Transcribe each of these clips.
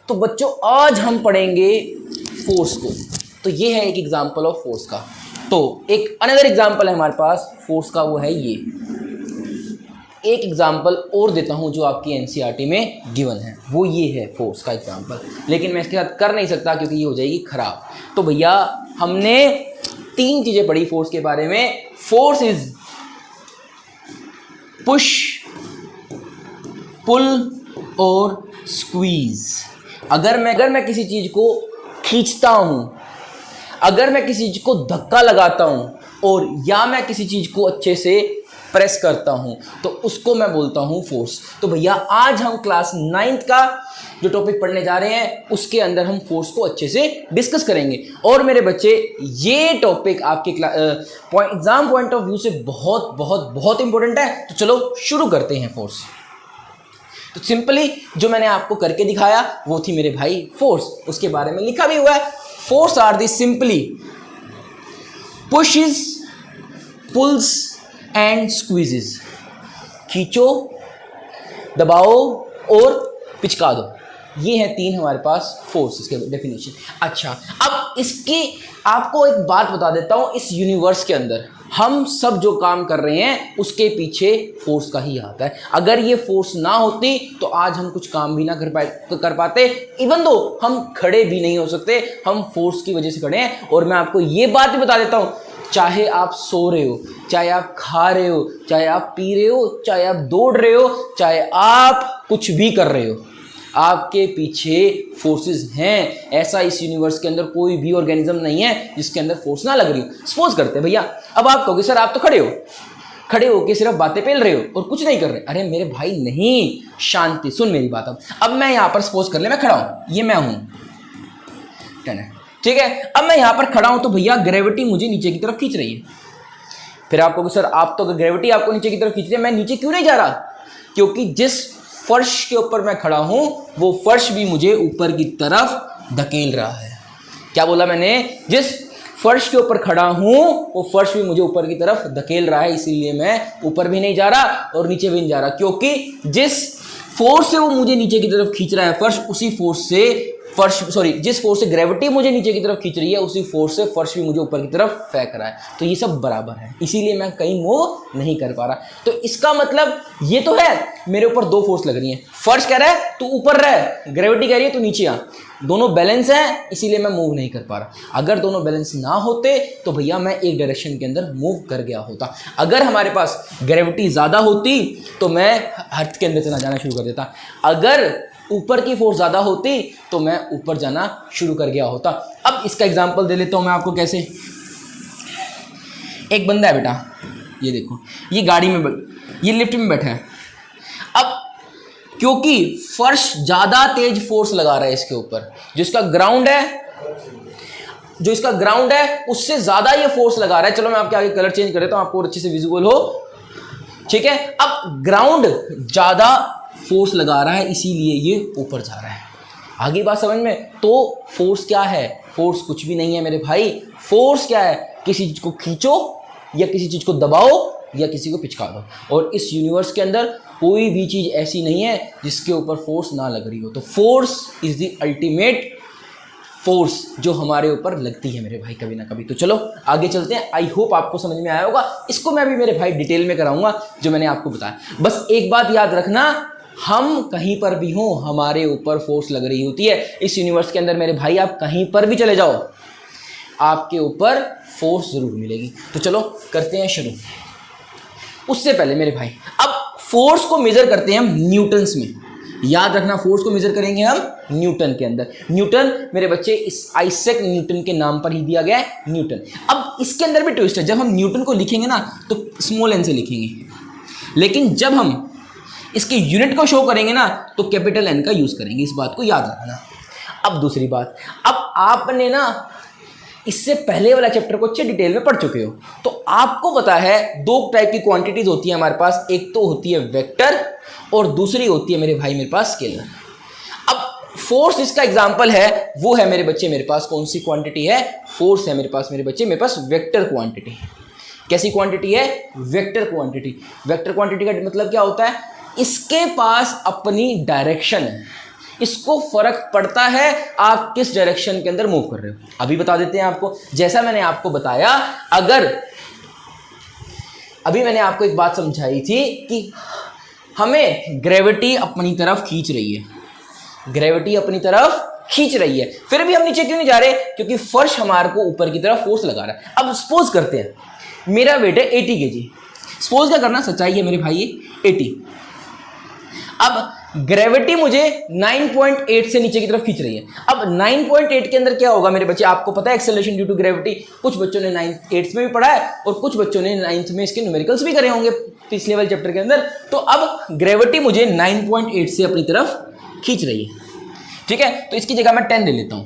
तो बच्चों आज हम पढ़ेंगे फोर्स को। तो ये है एक एग्जांपल ऑफ फोर्स का। तो एक अनदर एग्जांपल है हमारे पास फोर्स का, वो है ये। एक एग्जांपल और देता हूं जो आपकी एनसीईआरटी में गिवन है, वो ये है फोर्स का एग्जांपल, लेकिन मैं इसके साथ कर नहीं सकता क्योंकि ये हो जाएगी खराब। तो भैया हमने 3 चीजें पढ़ी फोर्स के बारे में। फोर्स इज पुश, पुल और स्क्वीज। अगर मैं किसी चीज को खींचता हूं, अगर मैं किसी चीज को धक्का लगाता हूं, और या मैं किसी चीज को अच्छे से प्रेस करता हूं, तो उसको मैं बोलता हूं फोर्स। तो भैया आज हम क्लास 9th का जो टॉपिक पढ़ने जा रहे हैं उसके अंदर हम फोर्स को अच्छे से डिस्कस करेंगे। और मेरे बच्चे ये टॉपिक आपके एग्जाम पॉइंट ऑफ व्यू से बहुत बहुत बहुत इंपॉर्टेंट है। तो चलो शुरू करते हैं फोर्स। तो सिंपली जो मैंने आपको करके दिखाया वो थी मेरे भाई फोर्स, उसके बारे में लिखा भी हुआ है। Force are the simply pushes, pulls and squeezes. खींचो, दबाओ और पिचका दो, ये है 3 हमारे पास फोर्स के डेफिनेशन। अच्छा, अब इसकी आपको एक बात बता देता हूं, इस यूनिवर्स के अंदर हम सब जो काम कर रहे हैं उसके पीछे फोर्स का ही हाथ है। अगर ये फोर्स ना होती तो आज हम कुछ काम भी ना कर पाते, इवन दो हम खड़े भी नहीं हो सकते, हम फोर्स की वजह से खड़े हैं। और मैं आपको ये बात भी बता देता हूं, चाहे आप सो रहे हो, चाहे आप खा रहे हो, चाहे आप पी रहे हो, चाहे आप दौड़ रहे हो, चाहे आप कुछ भी कर रहे हो, आपके पीछे फोर्सेस हैं। ऐसा इस यूनिवर्स के अंदर कोई भी ऑर्गेनिज्म नहीं है जिसके अंदर फोर्स ना लग रही हो। सपोज करते हैं भैया, अब आप कहोगे सर आप तो खड़े हो के सिर्फ बातें पेल रहे हो और कुछ नहीं कर रहे। अरे मेरे भाई नहीं, शांति, सुन मेरी बात। अब मैं यहां पर सपोज कर ले मैं खड़ा हूं, ये मैं हूं, ठीक है। अब मैं यहां पर खड़ा हूं तो भैया ग्रेविटी मुझे नीचे की तरफ खींच रही है। फिर आप कहोगे सर आप तो ग्रेविटी आपको नीचे की तरफ खींच रही है, मैं नीचे क्यों नहीं जा रहा? क्योंकि जिस फर्श के ऊपर मैं खड़ा हूं वो फर्श भी मुझे ऊपर की तरफ धकेल रहा है। क्या बोला मैंने? जिस फर्श के ऊपर खड़ा हूं वो फर्श भी मुझे ऊपर की तरफ धकेल रहा है, इसीलिए मैं ऊपर भी नहीं जा रहा और नीचे भी नहीं जा रहा। क्योंकि जिस फोर्स से वो मुझे नीचे की तरफ खींच रहा है फर्श, उसी फोर्स से जिस फोर्स से ग्रेविटी मुझे नीचे की तरफ खींच रही है उसी फोर्स से फर्श भी मुझे ऊपर की तरफ फेंक रहा है। तो ये सब बराबर है, इसीलिए मैं कहीं मूव नहीं कर पा रहा। तो इसका मतलब ये तो है मेरे ऊपर 2 फोर्स लग रही हैं। फर्श कह रहा है तू ऊपर रह, ग्रेविटी कह रही है तू नीचे आ। दोनों बैलेंस है, इसीलिए मैं मूव नहीं कर पा रहा। अगर दोनों बैलेंस ना होते तो भैया मैं एक डायरेक्शन के अंदर मूव कर गया होता। अगर हमारे पास ग्रेविटी ज्यादा होती तो मैं अर्थ के अंदर चला जाना शुरू कर देता। अगर ऊपर की फोर्स ज्यादा होती तो मैं ऊपर जाना शुरू कर गया होता। अब इसका एग्जांपल दे लेता हूं मैं आपको कैसे। एक बंदा है बेटा, ये देखो, ये गाड़ी में ये लिफ्ट में बैठा है। अब क्योंकि फर्श ज्यादा तेज फोर्स लगा रहा है इसके ऊपर, जो इसका ग्राउंड है उससे ज्यादा ये फोर्स लगा रहा है। चलो मैं आपके आगे कलर चेंज कर देता हूं आपको और अच्छे से विजुअल हो, ठीक है। अब ग्राउंड ज्यादा फोर्स लगा रहा है इसीलिए ये ऊपर जा रहा है। आगे बात समझ में? तो फोर्स क्या है? फोर्स कुछ भी नहीं है मेरे भाई। फोर्स क्या है? किसी चीज को खींचो या किसी चीज को दबाओ या किसी को पिचका दो। और इस यूनिवर्स के अंदर कोई भी चीज ऐसी नहीं है जिसके ऊपर फोर्स ना लग रही हो। तो force is the ultimate force जो हमारे ऊपर लगती है मेरे भाई कभी ना कभी। तो चलो आगे चलते हैं। आई होप आपको समझ में आया होगा। इसको मैं भी मेरे भाई डिटेल में कराऊंगा जो मैंने आपको बताया। बस एक बात याद रखना, हम कहीं पर भी हों हमारे ऊपर फोर्स लग रही होती है। इस यूनिवर्स के अंदर मेरे भाई आप कहीं पर भी चले जाओ आपके ऊपर फोर्स जरूर मिलेगी। तो चलो करते हैं शुरू। उससे पहले मेरे भाई अब फोर्स को मेजर करते हैं हम न्यूटन्स में। याद रखना, फोर्स को मेजर करेंगे हम न्यूटन के अंदर। न्यूटन मेरे बच्चे इस आइजैक न्यूटन के नाम पर ही दिया गया है, न्यूटन। अब इसके अंदर भी ट्विस्ट है, जब हम न्यूटन को लिखेंगे ना तो स्मॉल एन से लिखेंगे, लेकिन जब हम इसके यूनिट को शो करेंगे ना तो कैपिटल एन का यूज करेंगे। इस बात को याद रखना। अब दूसरी बात, अब आपने ना इससे पहले वाला चैप्टर को अच्छे डिटेल में पढ़ चुके हो, तो आपको पता है 2 टाइप की क्वांटिटीज होती है हमारे पास। एक तो होती है वेक्टर और दूसरी होती है मेरे भाई मेरे पास स्केलर। अब फोर्स इसका एग्जांपल है, वो है मेरे बच्चे मेरे पास कौन सी क्वांटिटी है? फोर्स है मेरे पास मेरे बच्चे मेरे पास वेक्टर क्वांटिटी। कैसी क्वांटिटी है? Vector quantity. वेक्टर क्वांटिटी का मतलब क्या होता है? इसके पास अपनी डायरेक्शन है, इसको फर्क पड़ता है आप किस डायरेक्शन के अंदर मूव कर रहे हो। अभी बता देते हैं आपको, जैसा मैंने आपको बताया, अभी मैंने आपको एक बात समझाई थी कि हमें ग्रेविटी अपनी तरफ खींच रही है, ग्रेविटी अपनी तरफ खींच रही है, फिर भी हम नीचे क्यों नहीं जा रहे? क्योंकि फर्श हमारे को ऊपर की तरफ फोर्स लगा रहा है। अब सपोज करते हैं मेरा वेट है 80 kg, सपोज क्या करना, सच्चाई है मेरे भाई 80। अब ग्रेविटी मुझे 9.8 से नीचे की तरफ खींच रही है। अब 9.8 के अंदर क्या होगा मेरे बच्चे, आपको पता है एक्सेलरेशन ड्यू टू ग्रेविटी, कुछ बच्चों ने 8th में भी पढ़ा है और कुछ बच्चों ने 9th में इसके न्यूमेरिकल्स भी करे होंगे पिछले वाले चैप्टर के अंदर। तो अब ग्रेविटी मुझे 9.8 से अपनी तरफ खींच रही है, ठीक है। तो इसकी जगह मैं 10 ले लेता हूं,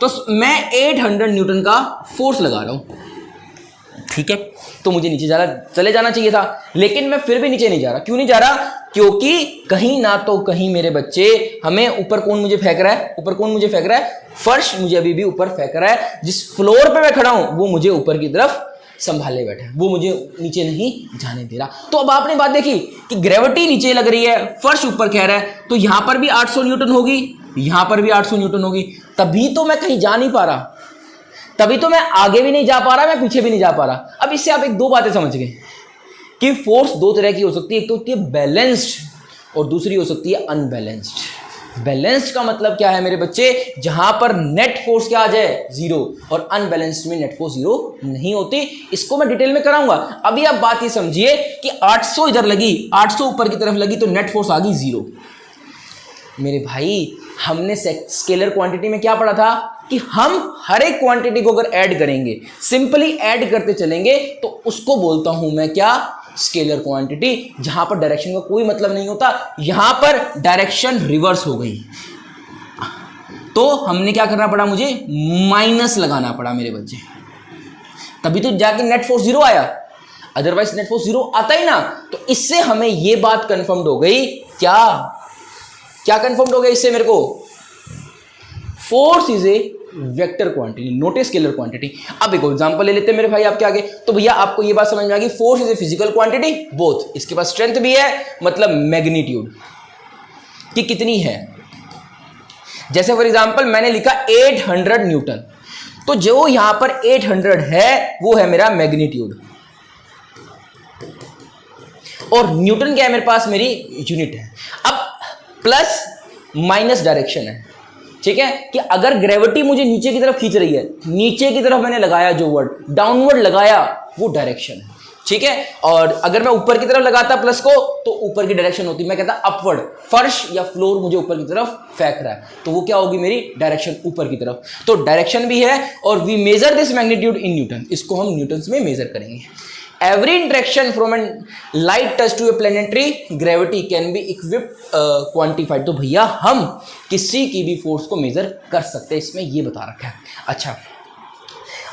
तो मैं 800 न्यूटन का फोर्स लगा रहा हूं, ठीक है। तो मुझे नीचे चले जाना चाहिए था, लेकिन मैं फिर भी नीचे नहीं जा रहा। क्यों नहीं जा रहा? क्योंकि कहीं ना तो कहीं मेरे बच्चे हमें ऊपर कौन मुझे फेंक रहा है, ऊपर कौन मुझे फेंक रहा है? फर्श मुझे अभी भी ऊपर फेंक रहा है। जिस फ्लोर पे मैं खड़ा हूं वो मुझे ऊपर की तरफ संभाले बैठा है, वो मुझे नीचे नहीं जाने दे रहा। तो अब आपने बात देखी कि ग्रेविटी नीचे लग रही है, फर्श ऊपर कह रहा है, तो यहां पर भी 800 न्यूटन होगी, यहां पर भी 800 न्यूटन होगी, तभी तो मैं कहीं जा नहीं पा रहा, तभी तो मैं आगे भी नहीं जा पा रहा, मैं पीछे भी नहीं जा पा रहा। अब इससे आप एक दो बातें समझ गए कि फोर्स दो तरह की हो सकती है, एक तो होती है बैलेंस्ड और दूसरी हो सकती है अनबैलेंस्ड। बैलेंस्ड का मतलब क्या है मेरे बच्चे? जहां पर नेट फोर्स क्या आ जाए, जीरो, और अनबैलेंस्ड में नेट फोर्स जीरो नहीं होती। इसको मैं डिटेल में कराऊंगा। अभी आप बात ये समझिए कि 800 इधर लगी, 800 ऊपर की तरफ लगी, तो नेट फोर्स आ गई जीरो। मेरे भाई हमने स्केलर क्वांटिटी में क्या पढ़ा था कि हम हर एक क्वांटिटी को अगर ऐड करेंगे, सिंपली ऐड करते चलेंगे, तो उसको बोलता हूं मैं क्या? Scalar quantity. जहां पर डायरेक्शन का कोई मतलब नहीं होता, यहां पर डायरेक्शन रिवर्स हो गई, तो हमने क्या करना पड़ा? मुझे माइनस लगाना पड़ा मेरे बच्चे, तभी तो जाके नेट फोर्स जीरो आया, अदरवाइज नेट फोर्स जीरो आता ही ना। तो इससे हमें यह बात कंफर्म हो गई, क्या कंफर्म हो गया इससे मेरे को? Force is a vector quantity, not a scalar quantity. अब एक एग्जांपल ले लेते हैं मेरे भाई आपके आगे। तो भैया आपको ये बात समझ में आ गई, force is a physical quantity, both. इसके पास स्ट्रेंथ भी है, मतलब मैग्नीट्यूड कि कितनी है। जैसे फॉर एग्जांपल मैंने लिखा 800 न्यूटन, तो जो यहां पर 800 है वो है मेरा मैग्नीट्यूड, और न्यूटन क्या है मेरे पास? मेरी यूनिट है। अब प्लस माइनस डायरेक्शन है, ठीक है, कि अगर ग्रेविटी मुझे नीचे की तरफ खींच रही है, नीचे की तरफ मैंने लगाया जो वर्ड, डाउनवर्ड लगाया, वो डायरेक्शन है, ठीक है। और अगर मैं ऊपर की तरफ लगाता प्लस को, तो ऊपर की डायरेक्शन होती, मैं कहता अपवर्ड, फर्श या फ्लोर मुझे ऊपर की तरफ फेंक रहा है, तो वो क्या होगी? मेरी डायरेक्शन ऊपर की तरफ। तो डायरेक्शन भी है, और we measure this magnitude in newton, इसको हम न्यूटन्स में मेजर करेंगे। Every interaction from a light touch to a planetary gravity can be equipped quantified। तो भैया हम किसी की भी फोर्स को मेजर कर सकते हैं, इसमें ये बता रखा है। अच्छा,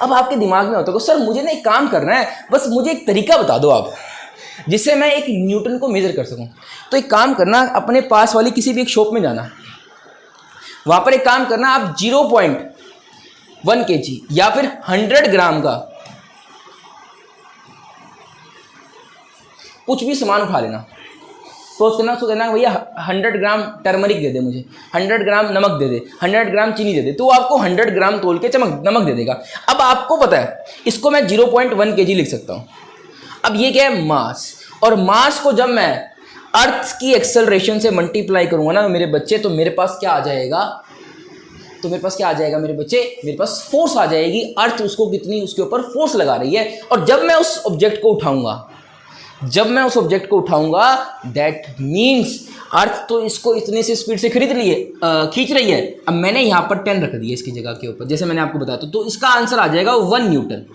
अब आपके दिमाग में होता है सर मुझे ना एक काम करना है, बस मुझे एक तरीका बता दो आप जिससे मैं एक न्यूटन को मेजर कर सकूं। तो एक काम करना, अपने पास वाली किसी भी एक शॉप में जाना, वहां पर एक काम करना, आप 0.1 kg या फिर 100 ग्राम का कुछ भी सामान उठा लेना। सोच करना, उसको कहना भैया 100 ग्राम टर्मरिक दे दे मुझे, 100 ग्राम नमक दे दे, 100 ग्राम चीनी दे दे, तो आपको 100 ग्राम तोल के नमक दे देगा। अब आपको पता है इसको मैं 0.1 kg लिख सकता हूँ। अब ये क्या है? मास। और मास को जब मैं अर्थ की एक्सेलरेशन से मल्टीप्लाई करूंगा ना मेरे बच्चे, तो मेरे पास क्या आ जाएगा? तो मेरे पास क्या आ जाएगा मेरे बच्चे? मेरे पास फोर्स आ जाएगी। अर्थ उसको कितनी, उसके ऊपर फोर्स लगा रही है। और जब मैं उस ऑब्जेक्ट को उठाऊंगा, दैट मीन्स अर्थ तो इसको इतने से स्पीड से खींच रही है। अब मैंने यहां पर 10 रख दिया इसकी जगह के ऊपर, जैसे मैंने आपको बताया, तो इसका आंसर आ जाएगा 1 न्यूटन।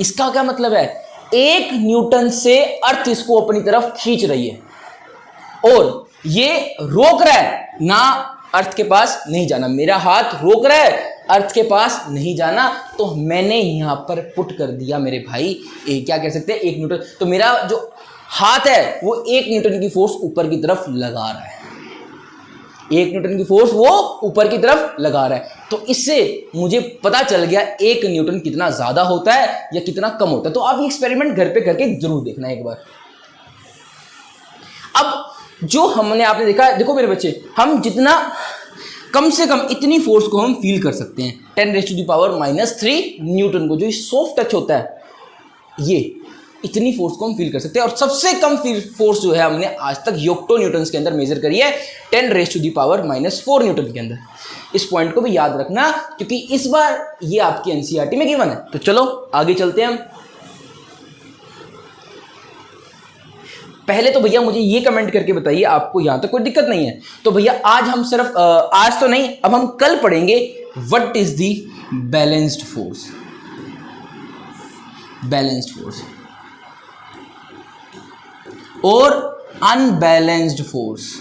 इसका क्या मतलब है? 1 न्यूटन से अर्थ इसको अपनी तरफ खींच रही है, और ये रोक रहा है ना, अर्थ के पास नहीं जाना। मेरा हाथ रोक रहा है अर्थ के पास नहीं जाना, तो मैंने यहां पर पुट कर दिया मेरे भाई क्या कह सकते हैं, 1 न्यूटन। तो मेरा जो हाथ है वो 1 न्यूटन की फोर्स ऊपर की तरफ लगा रहा है, 1 न्यूटन की फोर्स वो ऊपर की तरफ लगा रहा है। तो इससे मुझे पता चल गया 1 न्यूटन कितना ज्यादा होता है या कितना कम होता है। तो आप ये एक्सपेरिमेंट घर पे करके जरूर देखना एक बार। अब जो हमने आपने देखा है, देखो मेरे बच्चे, हम जितना कम से कम इतनी फोर्स को हम फील कर सकते हैं 10⁻³ न्यूटन को, जो सॉफ्ट टच होता है, ये इतनी फोर्स को हम फील कर सकते हैं। और सबसे कम फोर्स जो है हमने आज तक योक्टो न्यूटन्स के अंदर मेजर करी है 10⁻⁴ न्यूटन के अंदर। इस पॉइंट को भी याद रखना, क्योंकि इस बार ये आपकी एनसीईआरटी में गिवन है। तो चलो आगे चलते हैं हम। पहले तो भैया मुझे ये कमेंट करके बताइए, आपको यहां तक कोई दिक्कत नहीं है? तो भैया आज हम सिर्फ आज तो नहीं, अब हम कल पढ़ेंगे what is the balanced force. Balanced force और अनबैलेंस्ड फोर्स।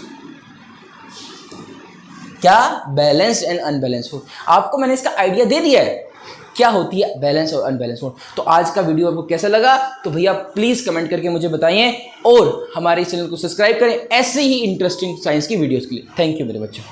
क्या? Balanced and unbalanced force. आपको मैंने इसका आइडिया दे दिया है क्या होती है बैलेंस और अनबैलेंस फोर्स। तो आज का वीडियो आपको कैसा लगा तो भैया प्लीज कमेंट करके मुझे बताइए, और हमारे चैनल को सब्सक्राइब करें ऐसे ही इंटरेस्टिंग साइंस की वीडियोस के लिए। थैंक यू मेरे बच्चों।